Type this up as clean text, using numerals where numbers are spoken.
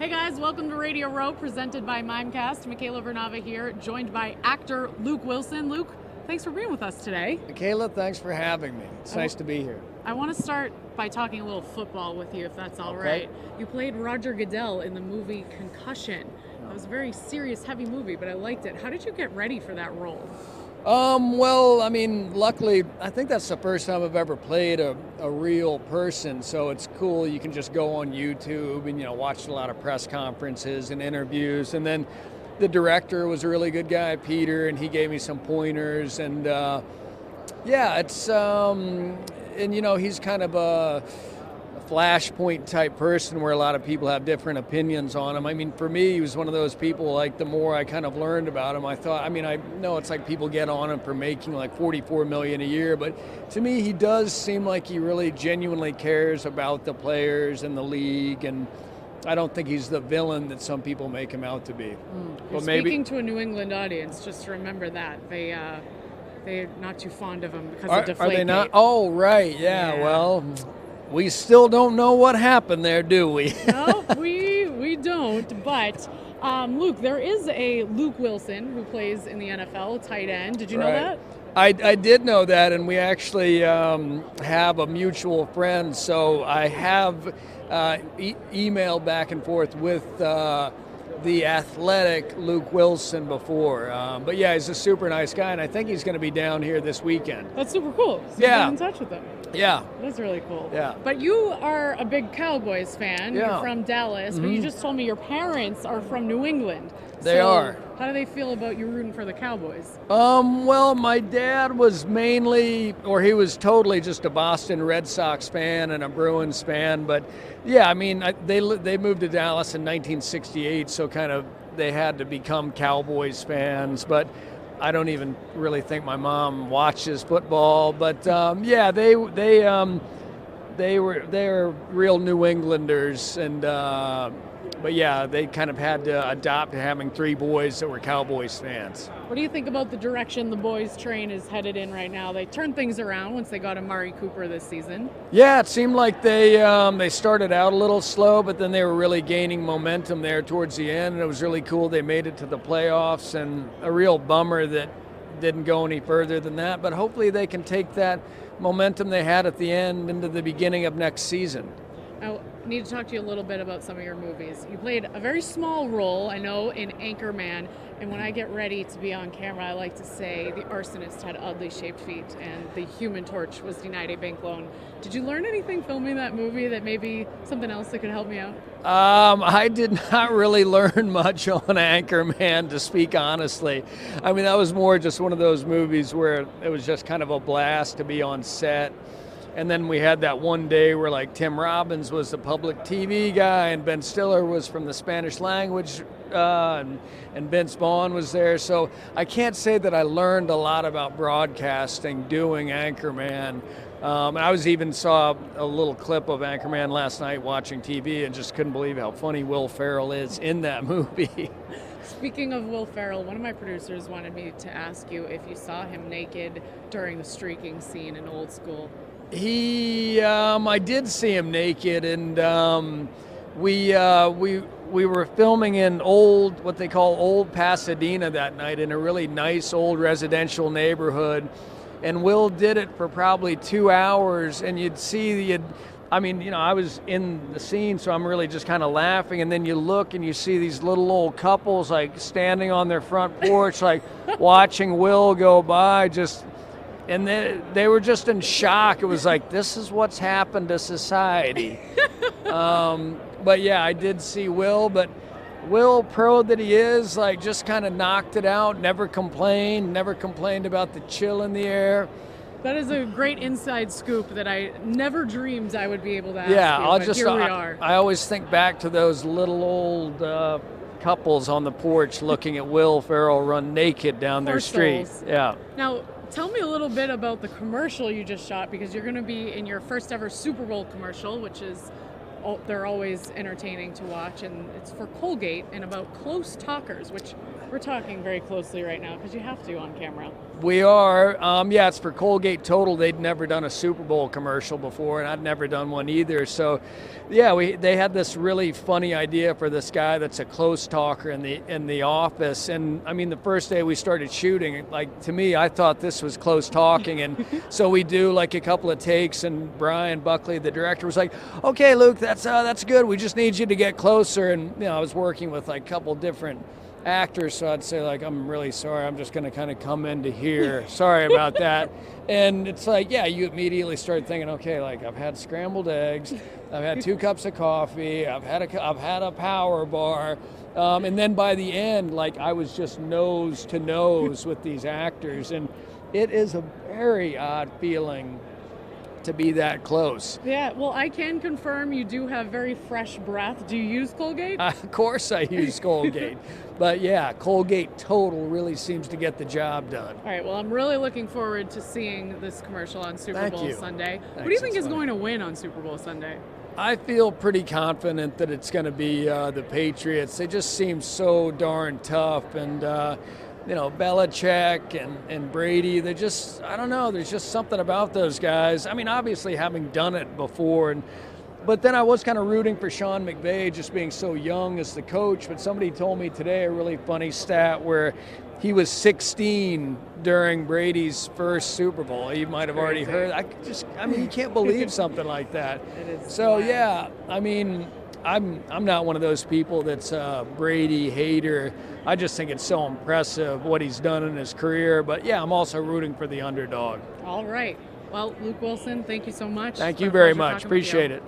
Hey guys, welcome to Radio Row, presented by Mimecast. Michaela Vernava here, joined by actor Luke Wilson. Luke, thanks for being with us today. Michaela, thanks for having me. It's nice to be here. I want to start by talking a little football with you, if that's all right. You played Roger Goodell in the movie Concussion. It was a very serious, heavy movie, but I liked it. How did you get ready for that role? Luckily, I think that's the first time I've ever played a real person, so it's cool. You can just go on YouTube and, watch a lot of press conferences and interviews. And then the director was a really good guy, Peter, and he gave me some pointers. And, he's kind of a flashpoint type person where a lot of people have different opinions on him. I mean, for me, he was one of those people, like, the more I kind of learned about him, I know it's like people get on him for making like $44 million a year, but to me, he does seem like he really genuinely cares about the players and the league, and I don't think he's the villain that some people make him out to be. But speaking to a New England audience, just remember that. They're not too fond of him because of Deflategate. Are they not? Oh, right, yeah. Well, we still don't know what happened there, do we? No, we don't. But, Luke, there is a Luke Wilson who plays in the NFL, tight end. Did you know that? I did know that, and we actually have a mutual friend. So I have emailed back and forth with the athletic Luke Wilson before. But yeah, he's a super nice guy, and I think he's going to be down here this weekend. That's super cool. So get in touch with him. Yeah. That's really cool. Yeah. But you are a big Cowboys fan. Yeah. You're from Dallas, but you just told me your parents are from New England. They are. How do they feel about you rooting for the Cowboys? Well, my dad was he was totally just a Boston Red Sox fan and a Bruins fan. But yeah, I mean, they moved to Dallas in 1968, so kind of they had to become Cowboys fans. But I don't even really think my mom watches football. But they're real New Englanders, and. But yeah, they kind of had to adopt to having three boys that were Cowboys fans. What do you think about the direction the boys train is headed in right now? They turned things around once they got Amari Cooper this season. Yeah, it seemed like they started out a little slow, but then they were really gaining momentum there towards the end, and it was really cool. They made it to the playoffs, and a real bummer that didn't go any further than that. But hopefully they can take that momentum they had at the end into the beginning of next season. I need to talk to you a little bit about some of your movies. You played a very small role, I know, in Anchorman, and when I get ready to be on camera, I like to say the arsonist had oddly shaped feet and the Human Torch was denied a bank loan. Did you learn anything filming that movie that maybe something else that could help me out? I did not really learn much on Anchorman, to speak honestly. I mean, that was more just one of those movies where it was just kind of a blast to be on set. And then we had that one day where, like, Tim Robbins was the public TV guy and Ben Stiller was from the Spanish language and Vince Vaughn was there. So I can't say that I learned a lot about broadcasting doing Anchorman. And I even saw a little clip of Anchorman last night watching TV and just couldn't believe how funny Will Ferrell is in that movie. Speaking of Will Ferrell, one of my producers wanted me to ask you if you saw him naked during the streaking scene in Old School. I did see him naked, and we were filming in what they call Old Pasadena that night, in a really nice old residential neighborhood, and Will did it for probably 2 hours, and I was in the scene, so I'm really just kind of laughing, and then you look and you see these little old couples, like, standing on their front porch, like, watching Will go by, and they were just in shock. It was like, this is what's happened to society. But yeah, I did see Will, but Will, pro that he is, like, just kind of knocked it out, never complained about the chill in the air. That is a great inside scoop that I never dreamed I would be able to ask you, here we are. I always think back to those little old couples on the porch looking at Will Ferrell run naked down their street. Yeah. Now, tell me a little bit about the commercial you just shot, because you're going to be in your first ever Super Bowl commercial, which is, they're always entertaining to watch, and it's for Colgate and about close talkers, which We're talking very closely right now because you have to on camera. We are. Yeah, it's for Colgate Total. They'd never done a Super Bowl commercial before, and I'd never done one either. So, yeah, they had this really funny idea for this guy that's a close talker in the office. And I mean, the first day we started shooting, like to me, I thought this was close talking, and so we do like a couple of takes, and Brian Buckley, the director, was like, "Okay, Luke, that's good. We just need you to get closer." And you know, I was working with like a couple different actors, so I'd say like, "I'm really sorry, I'm just going to kind of come into here, sorry about that." And it's like, yeah, you immediately start thinking, okay, like I've had scrambled eggs, I've had 2 cups of coffee, I've had a power bar, and then by the end, like I was just nose to nose with these actors, and it is a very odd feeling to be that close. Yeah, well, I can confirm you do have very fresh breath. Do you use Colgate? Of course I use Colgate. But yeah, Colgate Total really seems to get the job done. All right, well, I'm really looking forward to seeing this commercial on Super Bowl Sunday. Thanks, what do you think is funny. going to win on Super Bowl Sunday? I feel pretty confident that it's going to be the Patriots. They just seem so darn tough, and you know, Belichick and Brady, they're just, I don't know, there's just something about those guys. I mean, obviously having done it before, but then I was kind of rooting for Sean McVay just being so young as the coach, but somebody told me today a really funny stat where he was 16 during Brady's first Super Bowl. You might have already heard. I mean, you can't believe something like that. It is so wild. yeah, I mean, I'm not one of those people that's a Brady hater. I just think it's so impressive what he's done in his career. But yeah, I'm also rooting for the underdog. All right. Well, Luke Wilson, thank you so much. Thank It's been you a very pleasure much. talking with you. Appreciate it.